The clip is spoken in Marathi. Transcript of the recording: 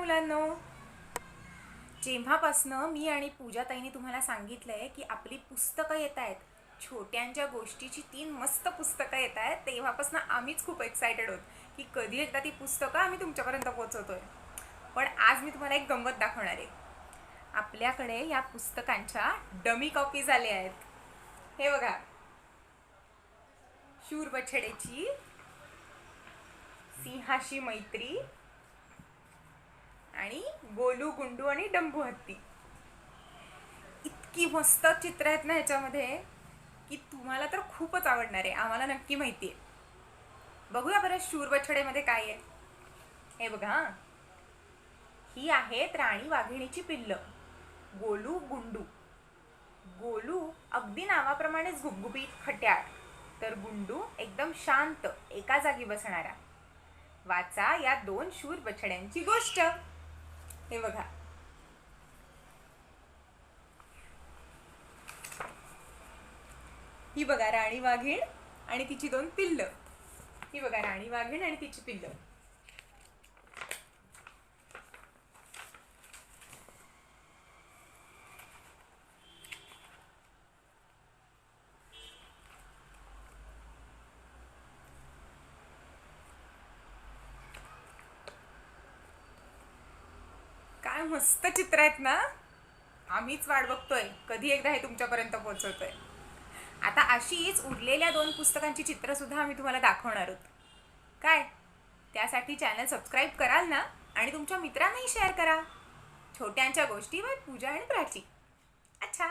मुलांनो, जेव्हापासनं मी आणि पूजाताईंनी तुम्हाला सांगितलंय की आपली पुस्तकं येत आहेत, छोट्यांच्या गोष्टीची 3 मस्त पुस्तकं येत आहेत, तेव्हापासून आम्हीच खूप एक्सायटेड आहोत की कधी एकदा ती पुस्तकं आम्ही तुमच्यापर्यंत पोहोचवतोय. पण आज मी तुम्हाला एक गंमत दाखवणार आहे. आपल्याकडे या पुस्तकांच्या डमी कॉपीज आल्या आहेत. हे बघा, शूर बछडेची सिंहाशी मैत्री आणि गोलू गुंडू आणि डंबू हत्ती. इतकी मस्त चित्र आहेत ना ह्याच्यामध्ये की तुम्हाला तर खूपच आवडणार आहे. आम्हाला नक्की माहिती आहे. बघूया बरं शूर बछडेमध्ये काय आहे. हे बघा, ही आहेत राणी वाघिणीची पिल्लं, गोलू गुंडू. गोलू अगदी नावाप्रमाणेच गुबगुबीत खट्याळ, तर गुंडू एकदम शांत एका जागी बसणारा. वाचा या 2 शूर बछड्यांची गोष्ट. हे बघा, ही बघा राणी वाघीण आणि तिची 2 पिल्लं. ही बघा राणी वाघीण आणि तिची पिल्लं. काय मस्त चित्र आहेत ना. आम्हीच वाट बघतोय कधी एकदा हे तुमच्यापर्यंत पोहोचवतोय. आता अशीच उरलेल्या 2 पुस्तकांची चित्र सुद्धा आम्ही तुम्हाला दाखवणार आहोत. काय, त्यासाठी चॅनल सबस्क्राईब कराल ना, आणि तुमच्या मित्रांनाही शेअर करा. छोट्यांच्या गोष्टी बाय पूजा आणि प्राची. अच्छा.